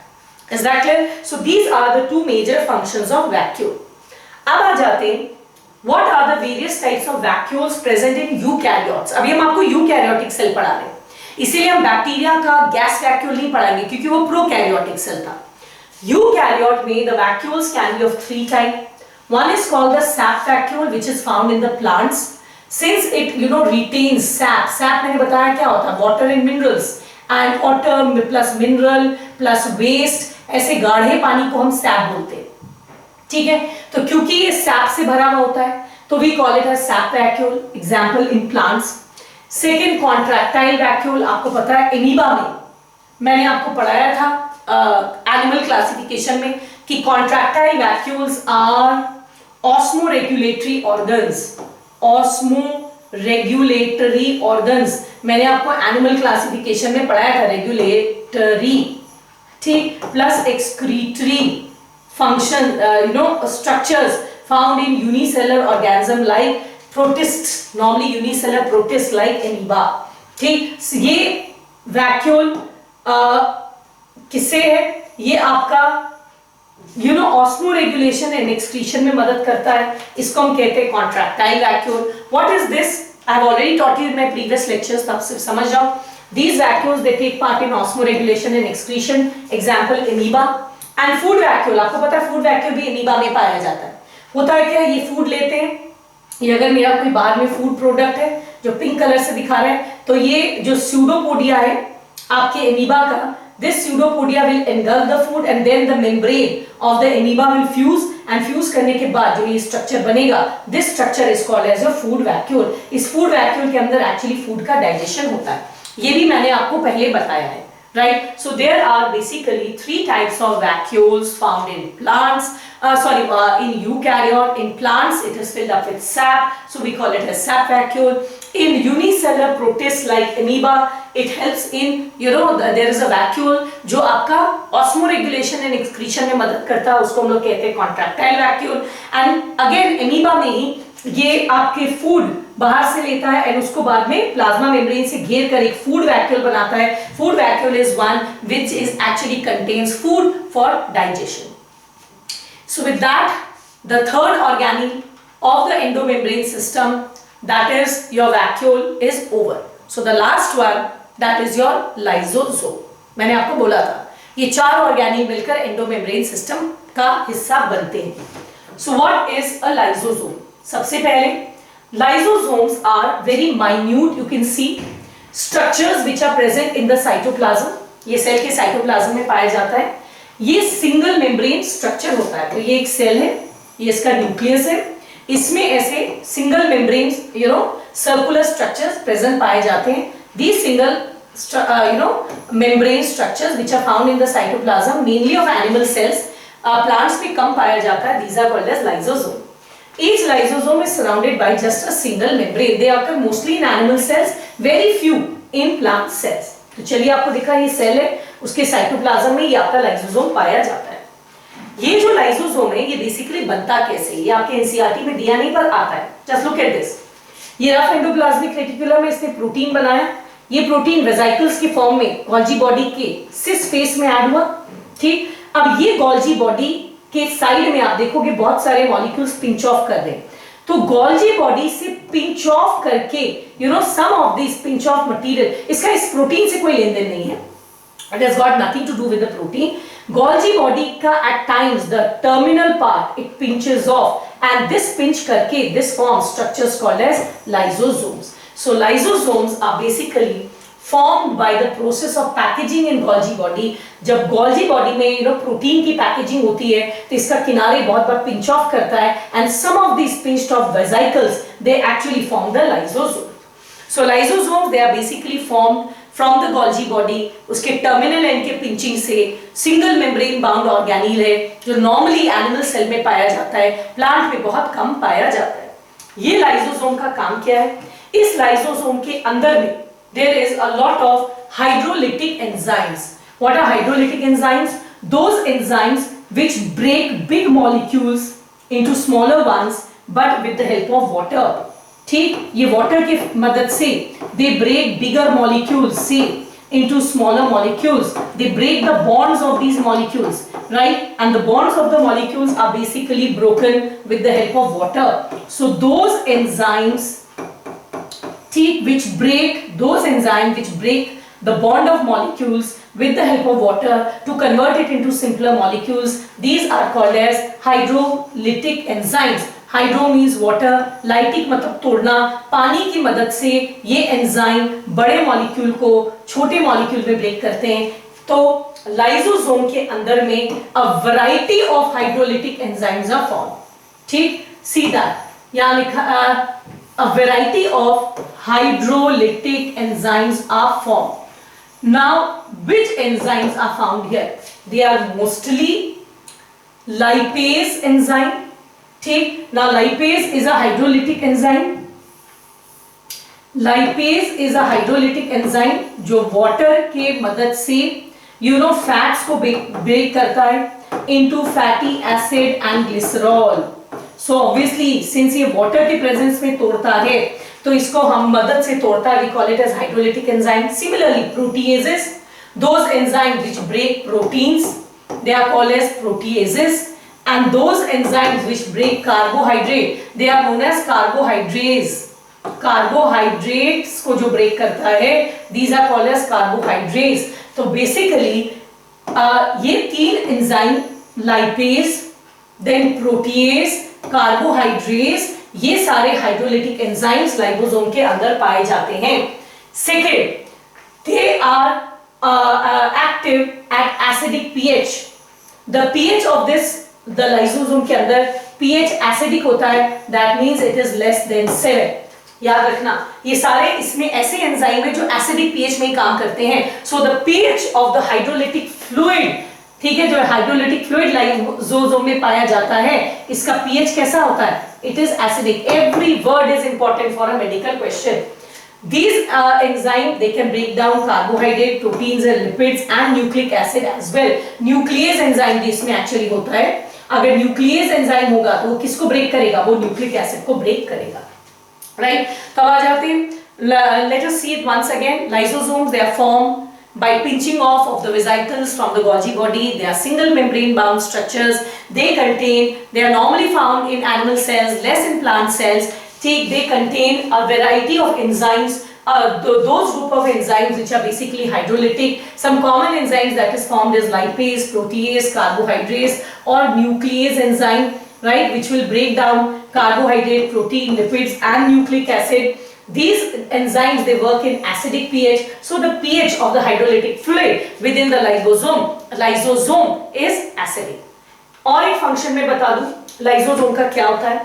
[SPEAKER 1] Is that clear? So these are the two major functions of vacuole. अब आ जाते हैं what are the various types of vacuoles present in eukaryotes. अभी हम आपको यूकैरियोटिक सेल पढ़ा रहे हैं, इसीलिए हम बैक्टीरिया का गैस वैक्यूल नहीं पढ़ाएंगे क्योंकि वो प्रोकैरियोटिक सेल था. यूकैरियोट में the vacuoles can be of three types. One is called the sap vacuole which is found in the plants. Since it retains sap. Sap मैंने बताया क्या होता है, water and minerals, and water plus mineral plus waste, ऐसे गाढ़े पानी को हम सैप बोलते हैं. ठीक है, तो क्योंकि ये सैप से भरा हुआ होता है तो we call it as sap vacuole. Example in plants. Second contractile vacuole, आपको पता है एमीबा में मैंने आपको पढ़ाया था एनिमल क्लासिफिकेशन में कि contractile vacuoles are osmoregulatory organs. Osmoregulatory organs मैंने आपको एनिमल क्लासिफिकेशन में पढ़ाया था. रेगुलेटरी, ठीक, plus excretory function, structures found in unicellular organism like protists, normally unicellular protists like amoeba. ठीक, ये वैक्यूल किससे है, ये आपका ऑस्मोरेगुलेशन एंड एक्सक्रीशन में मदद करता है. इसको हम कहते हैं contractile vacuole. What is this? I have already taught you in my previous lectures, तब सिर्फ समझ जाओ. These vacuoles they take part in osmoregulation and excretion. Example amoeba. And food vacuole, आपको पता है फूड वैक्यूल भी एमीबा में पाया जाता है. होता है क्या, ये फूड लेते हैं, ये अगर मेरा कोई बाहर में फूड प्रोडक्ट है जो पिंक कलर से दिखा रहा है, तो ये जो स्यूडोपोडिया है आपके एमीबा का, this pseudopodia will engulf the food and then the membrane of the amoeba will fuse, and fuse करने के बाद जो ये स्ट्रक्चर बनेगा, this structure is called as your food vacuole. इस फूड वैक्यूल के अंदर एक्चुअली फूड का डाइजेशन होता है. ये भी मैंने आपको पहले बताया है. Right, so there are basically three types of vacuoles found in plants. In eukaryote. In plants, it is filled up with sap, so we call it a sap vacuole. In unicellular protists like amoeba, it helps in there is a vacuole जो आपका osmoregulation and excretion में मदद करता है, उसको हम लोग कहते हैं contractile vacuole. And again amoeba में ही ये आपके फूड बाहर से लेता है एंड उसको बाद में प्लाज्मा मेम्ब्रेन से घेर कर एक फूड वैक्यूल बनाता है. Food vacuole is one which is actually contains food for digestion. So with that the third organelle of the endomembrane system, that is your vacuole, is over. So the last one, that is your lysosome. मैंने आपको बोला था ये चार ऑर्गेनी मिलकर endomembrane system का हिस्सा बनते हैं. So what is a lysosome? सबसे पहले lysosomes are very minute, you can see structures which are present in the cytoplasm. ये सेल के साइटोप्लाज्म में पाया जाता है. ये सिंगल मेम्ब्रेन स्ट्रक्चर होता है. तो ये एक सेल है, ये इसका न्यूक्लियस है, इसमें ऐसे single membrane circular structures present पाए जाते हैं. These single membrane structures which are found in the cytoplasm mainly of animal cells, plants में कम पाया जाता है. These are called as lysosome. Each lysosome is surrounded by just a single membrane. They occur mostly in animal cells, very few in plant cells. तो चलिए आपको दिखा ये cell है, उसके साइटोप्लाज्म में ये आपका लाइसोसोम पाया जाता है. ये जो लाइसोसोम है ये बेसिकली बनता कैसे, ये आपके एनसीईआरटी में दिया नहीं पर आता है. Just look at this. ये रफ एंडोप्लाज्मिक रेटिकुलम में इसने प्रोटीन बनाया. ये प्रोटीन वेसिकल्स की फॉर्म में गोल्जी बॉडी के सिस फेस में ऐड हुआ. ठीक, अब ये गोल्जी बॉडी के साइड में आप देखोगे बहुत सारे मॉलिक्यूल्स पिंच ऑफ कर रहे हैं. तो गोल्जी बॉडी से पिंच ऑफ करके some of this pinch off material, इसका इस प्रोटीन से कोई लेन देन नहीं है. It has got nothing to do with the protein. Golgi body का at times the terminal part it pinches off and this pinch करके this form structures called as lysosomes. So lysosomes are basically formed by the process of packaging in Golgi body. जब Golgi body में protein की packaging होती है तो इसका किनारे बहुत बार पिंच ऑफ करता है and some of these pinched off vesicles they actually form the lysosome. So lysosomes they are basically formed from the Golgi body. उसके टर्मिनल एंड के पिंचिंग से सिंगल मेम्ब्रेन बाउंड ऑर्गेनील है जो नॉर्मली एनिमल सेल में पाया जाता है, plant में बहुत कम पाया जाता है. ये लाइसोसोम का काम क्या है? इस लाइसोसोम के अंदर में there is a lot of hydrolytic enzymes. What are hydrolytic enzymes? Those enzymes which break big molecules into smaller ones but with the help of water. ठीक, ये water की मदद से they break bigger molecules. See, into smaller molecules. They break the bonds of these molecules, right? And the bonds of the molecules are basically broken with the help of water. So those enzymes which break the bond of molecules with the help of water to convert it into simpler molecules, these are called as hydrolytic enzymes. Hydro means water, lytic मतलब तोड़ना, पानी की मदद से ये enzyme बड़े molecule को छोटे मॉलिक्यूल में ब्रेक करते हैं. तो लाइसोसोम के अंदर में a variety of hydrolytic enzymes are form. ठीक, सी दैट यहां लिखा a variety of hydrolytic enzymes are form. Now which enzymes are found here? They are mostly lipase enzyme. ठीक, now lipase is a hydrolytic enzyme. Lipase is a hydrolytic enzyme जो water के मदद से fats को break करता है into fatty acid and glycerol. So obviously since ये water के presence में तोड़ता है तो इसको हम मदद से तोड़ता है, we call it as hydrolytic enzyme. Similarly proteases, those enzymes which break proteins, they are called as proteases. And those enzymes which break carbohydrate, they are known as carbohydrates. Carbohydrates को जो break करता है, these are called as carbohydrates. तो basically ये तीन enzyme, lipase, then protease, carbohydrates, ये सारे hydrolytic enzymes lysosome के अंदर पाए जाते हैं. Second, they are active at acidic pH. The pH of this the lysosome के अंदर pH एसिडिक होता है, that means it is less than 7. याद रखना ये सारे इसमें ऐसे एंजाइम है जो एसिडिक pH में काम करते हैं. So the pH of the hydrolytic fluid, ठीक है, जो हाइड्रोलिटिक फ्लूइड लाइसोसोम में पाया जाता है, इसका pH कैसा होता है? It is acidic. Every word is important for a medical question. These enzymes, they can break down carbohydrate, proteins and lipids and nucleic acid as well. Nuclease enzyme भी इसमें actually होता है. अगर न्यूक्लियस एंजाइम होगा तो वो किसको break करेगा? वो न्यूक्लिक एसिड को ब्रेक करेगा. राइट, तब आ जाते हैं, let us see it once again. Lysosomes, they are form by pinching off of the vesicles from the Golgi body. They are single membrane bound structures. They are normally found in animal cells, less in plant cells. They contain a variety of enzymes. Those group of enzymes which are basically hydrolytic. Some common enzymes that is formed is lipase, protease, carbohydrates or nuclease enzyme, right, which will break down carbohydrate, protein, lipids and nucleic acid. These enzymes, they work in acidic pH. So the pH of the hydrolytic fluid within the lysosome is acidic. और एक function में बता दूं lysosome का क्या होता है.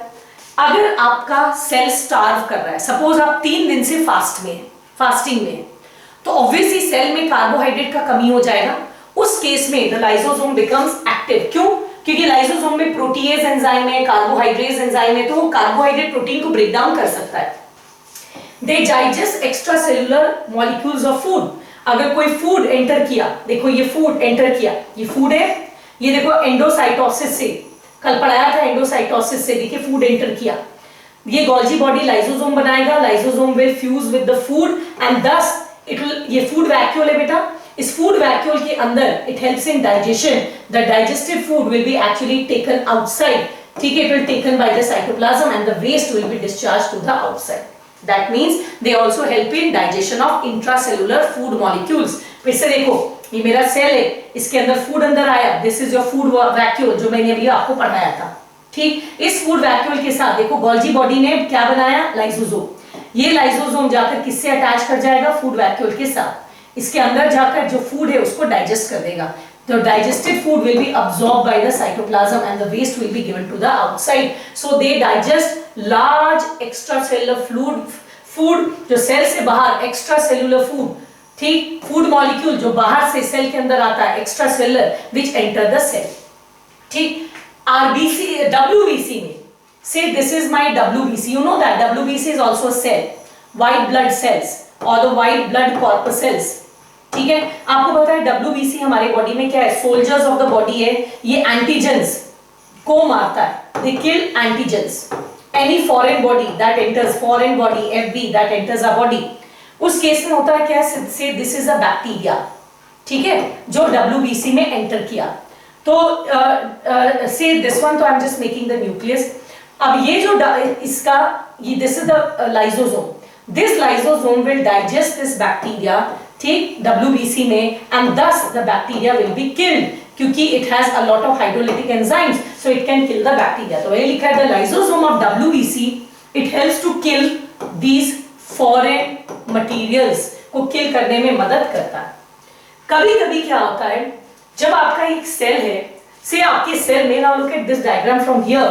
[SPEAKER 1] अगर आपका सेल स्टार्व कर रहा है, सपोज आप 3 दिन से फास्टिंग में, तो ऑब्वियसली सेल में कार्बोहाइड्रेट का कमी हो जाएगा. उस केस में द लाइसोसोम बिकम्स एक्टिव. क्यों? क्योंकि लाइसोसोम में प्रोटीएज एंजाइम है, कार्बोहाइड्रेट एंजाइम है, तो वो कार्बोहाइड्रेट प्रोटीन को ब्रेक डाउन कर सकता है. They digest extracellular molecules of food. अगर कोई फूड एंटर किया, देखो ये फूड एंटर किया, ये फूड है, ये देखो एंडोसाइटोसिस से, कल पढ़ाया था एंडोसाइटोसिस से, देखिए फूड एंटर किया, ये गोल्जी बॉडी लाइसोसोम बनाएगा, lysosome will fuse with the food and this it will, ये फूड वैक्यूल है बेटा, इस फूड वैक्यूल के अंदर it helps in digestion. The digested food will be actually taken outside. ठीक है, it will taken by the cytoplasm and the waste will be discharge to the outside. That means they also help in digestion of intracellular food molecules. फिर से देखो, ये मेरा cell है, इसके अंदर फूड अंदर आया, this is your food vacuole जो मैंने अभी आपको पढ़ाया था. ठीक, इस फूड वैक्यूल के साथ देखो गोल्जी बॉडी ने क्या बनाया? लाइसोसोम. ये लाइसोसोम जाकर किससे अटैच कर जाएगा? फूड वैक्यूल के साथ. इसके अंदर जाकर जो फूड है उसको डाइजेस्ट कर देगा. The digested food will be absorbed by the cytoplasm and the waste will be given to the outside. So they digest large extracellular food जो सेल से बाहर extracellular food, ठीक, food molecule जो बाहर से सेल के अंदर आता है extracellular which enter the cell. ठीक, RBC, WBC में say this is my WBC. You know that WBC is also a cell, white blood cells or the white blood corpuscles. ठीक है, आपको पता है WBC हमारे बॉडी में क्या है? सोल्जर्स ऑफ द बॉडी है. ये एंटीजेंस को मारता है. They kill antigens. Any foreign body that enters, foreign body FB that enters our body उस केस में होता है क्या, से दिस इज अ बैक्टीरिया, ठीक है, जो WBC में एंटर किया। तो से दिस वन, तो I am just making the nucleus. अब ये जो इसका ये this is the lysosome, this lysosome will digest this bacteria, ठीक, WBC में, and thus the bacteria will be killed, क्योंकि it has a lot of hydrolytic enzymes, so it can kill the bacteria. तो ये लिखा है the lysosome of WBC, it helps to kill these foreign materials, को kill करने में मदद करता है। कभी कभी क्या होता है, जब आपका एक सेल है, से आपके सेल में, now look at this diagram from here,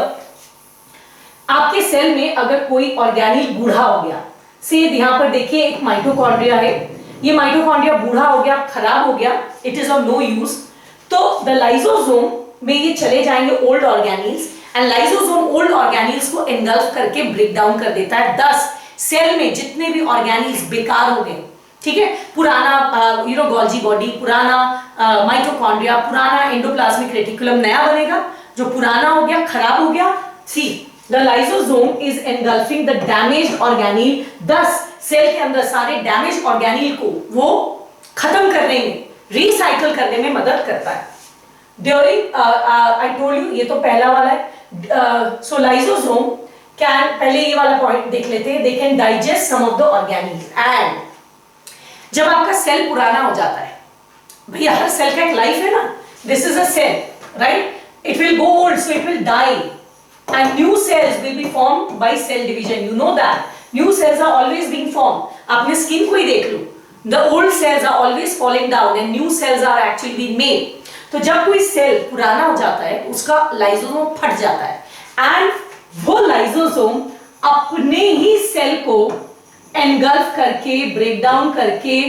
[SPEAKER 1] आपके सेल में अगर कोई ऑर्गेनिल बूढ़ा हो गया, से यहां पर देखिए एक माइटोकॉन्ड्रिया है, ये माइटोकॉन्ड्रिया बूढ़ा हो गया, खराब हो गया, it is of no use, तो द लाइसोसोम में ये चले जाएंगे old organelles, and lysosome old organelles को एंगल्फ करके ब्रेक डाउन कर देता है। दस सेल में जितने भी ऑर्गेनिल्स बेकार हो गए, ठीक है, पुराना गोल्जी बॉडी, पुराना माइटोकॉन्ड्रिया, पुराना एंडोप्लाज्मिक रेटिकुलम नया बनेगा, जो पुराना हो गया, खराब हो गया। See the lysosome is engulfing the damaged organelle, दस सेल के अंदर सारे डैमेज ऑर्गेनिल को वो खत्म करने में, रिसाइकल करने में मदद करता है। ड्यूरिंग आई टोल्ड यू, ये तो पहला वाला है। सो लाइसोसोम कैन, पहले ये वाला पॉइंट देख लेते हैं, they can digest some of the organelles, and जब आपका सेल पुराना हो जाता है, भैया हर सेल का एक लाइफ है ना, this is a cell, right, it will go old, so it will die, and new cells will be formed by cell division, you know that new cells are always being formed. आपने skin को ही देख लो, the old cells are always falling down and new cells are actually being made. तो जब कोई cell पुराना हो जाता है, उसका लाइसोसोम फट जाता है, एंड वो लाइसोसोम अपने ही सेल को एनगल्फ करके, ब्रेक डाउन करके,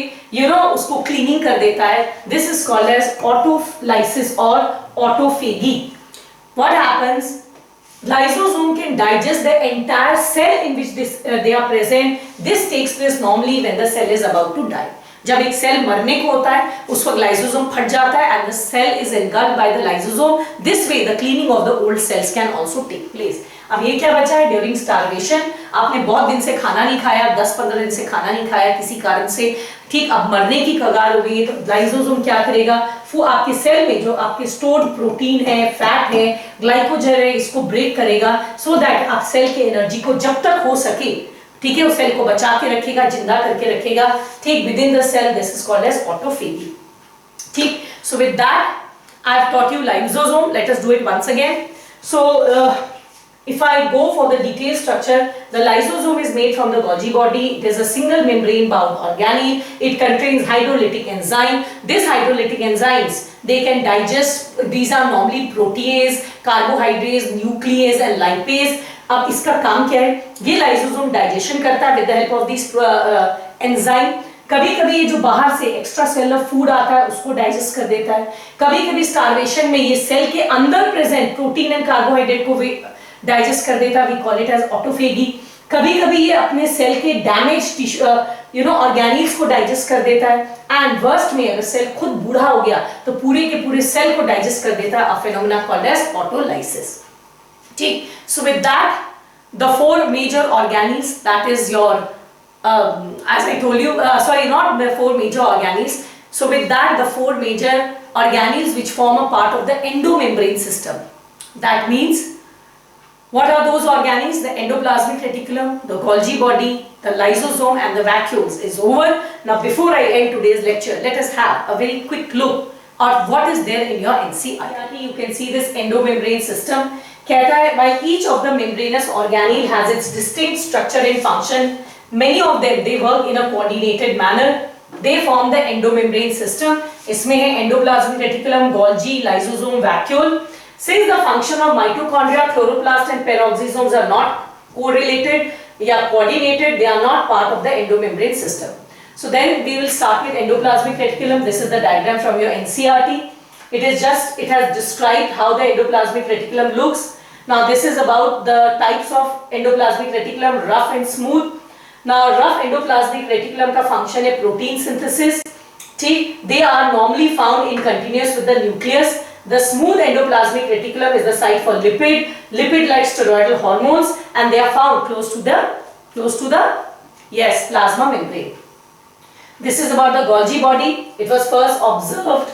[SPEAKER 1] उसको क्लीनिंग कर देता है। This is called as autolysis और autophagy. What happens, lysosome can digest the entire cell in which they are present. This takes place normally when the cell is about to die. जब एक cell मरने को होता है, उस वक्त lysosome फट जाता है, and the cell is engulfed by the lysosome. This way the cleaning of the old cells can also take place. अब ये क्या बचा है, ड्यूरिंग स्टारवेशन, आपने बहुत दिन से खाना नहीं खाया, 10-15 दिन से खाना नहीं खाया किसी कारण से, ठीक, अब मरने की कगार हो गई है, तो लाइसोसोम क्या करेगा, वो आपके सेल में जो आपके स्टोर्ड प्रोटीन है, फैट है, ग्लाइकोजन है, इसको ब्रेक करेगा, सो दैट आप सेल की एनर्जी को जब तक हो सके, ठीक है, उस सेल को बचा के रखेगा, जिंदा करके रखेगा, ठीक, within the cell. This is called as autophagy, ठीक। So with that I have taught you lysosome, let us do it once again. So if I go for the detailed structure, the lysosome is made from the Golgi body. It is a single membrane bound organelle. It contains hydrolytic enzyme. These hydrolytic enzymes, they can digest, these are normally protease, carbohydrates, nuclease and lipase. अब इसका काम क्या है, ये lysosome digestion करता है with the help of these enzyme. कभी कभी ये जो बाहर से एक्स्ट्रा सेलुलर फूड आता है उसको डाइजेस्ट कर देता है, कभी कभी स्टारवेशन में ये सेल के अंदर प्रेजेंट प्रोटीन एंड कार्बोहाइड्रेट को डाइजेस्ट कर देता है, we call it as autophagy. कभी कभी ये अपने सेल के डैमेज टिश्यू ऑर्गेनिल्स को डाइजेस्ट कर देता है, एंड वर्स्ट में अगर सेल खुद बूढ़ा हो गया तो पूरे के पूरे सेल को डाइजेस्ट कर देता है, a phenomena called as autolysis, ठीक। So with that the four major organelles, that is your as I told you, sorry, not the four major organelles. So with that, the four major organelles which form a part of the endomembrane system. That means, what are those organelles? The endoplasmic reticulum, the Golgi body, the lysosome and the vacuoles is over. Now before I end today's lecture, let us have a very quick look at what is there in your NCERT. You can see this endomembrane system. कहता है, while each of the membranous organelle has its distinct structure and function, many of them they work in a coordinated manner. They form the endomembrane system. इसमें है endoplasmic reticulum, Golgi, lysosome, vacuole. Since the function of mitochondria, chloroplast and peroxisomes are not correlated, coordinated, they are not part of the endomembrane system. So then we will start with endoplasmic reticulum. This is the diagram from your NCERT. It has described how the endoplasmic reticulum looks. Now this is about the types of endoplasmic reticulum, rough and smooth. Now rough endoplasmic reticulum का function है protein synthesis, ठीक, they are normally found in continuous with the nucleus. The smooth endoplasmic reticulum is the site for lipid-like steroidal hormones, and they are found close to the plasma membrane. This is about the Golgi body. It was first observed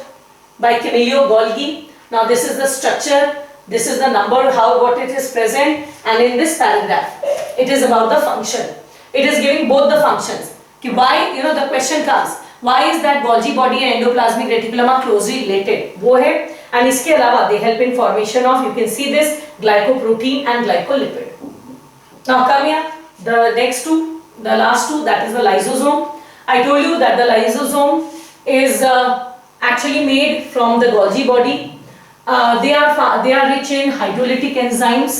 [SPEAKER 1] by Camillo Golgi. Now this is the structure, this is the number, what it is present, and in this paragraph, it is about the function. It is giving both the functions. Why, the question comes, why is that Golgi body and endoplasmic reticulum are closely related? वो है, and इसके अलावा they help in formation of, you can see this, glycoprotein and glycolipid. Now come here, the next two, the last two, that is the lysosome. I told you that the lysosome is actually made from the Golgi body. They are rich in hydrolytic enzymes.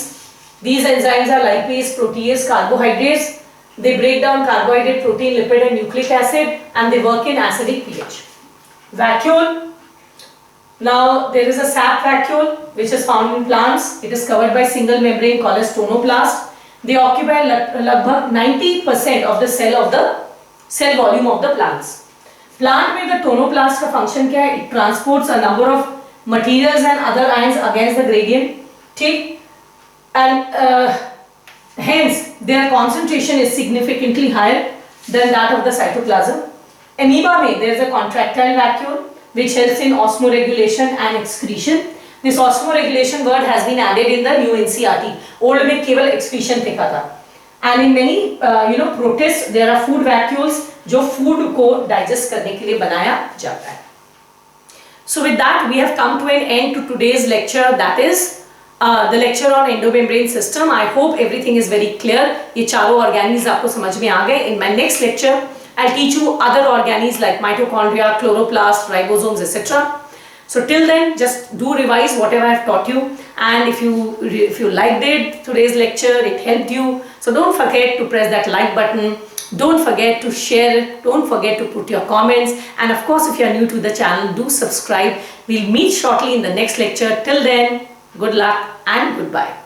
[SPEAKER 1] These enzymes are lipase, protease, carbohydrates. They break down carbohydrate, protein, lipid and nucleic acid, and they work in acidic pH. Vacuole. Now there is a sap vacuole which is found in plants. It is covered by single membrane called as tonoplast. They occupy लगभग 90% of the cell volume of the plants. Plant में the tonoplast का function क्या है? It transports a number of materials and other ions against the gradient. ठीक? And hence their concentration is significantly higher than that of the cytoplasm. Amoeba में there is a contractile vacuole which helps in osmoregulation and excretion. This osmoregulation word has been added in the new NCERT. Old में केवल excretion लिखा था. And in many protists there are food vacuoles जो food को digest करने के लिए बनाया जाता है. So with that we have come to an end to today's lecture, that is the lecture on endomembrane system. I hope everything is very clear. ये चारों organelles आपको समझ में आ गए. In my next lecture I'll teach you other organelles like mitochondria, chloroplast, ribosomes, etc. So till then, just do revise whatever I have taught you, and if you liked it, today's lecture, it helped you, so don't forget to press that like button, don't forget to share it, don't forget to put your comments, and of course if you are new to the channel, do subscribe. We'll meet shortly in the next lecture. Till then, good luck and goodbye.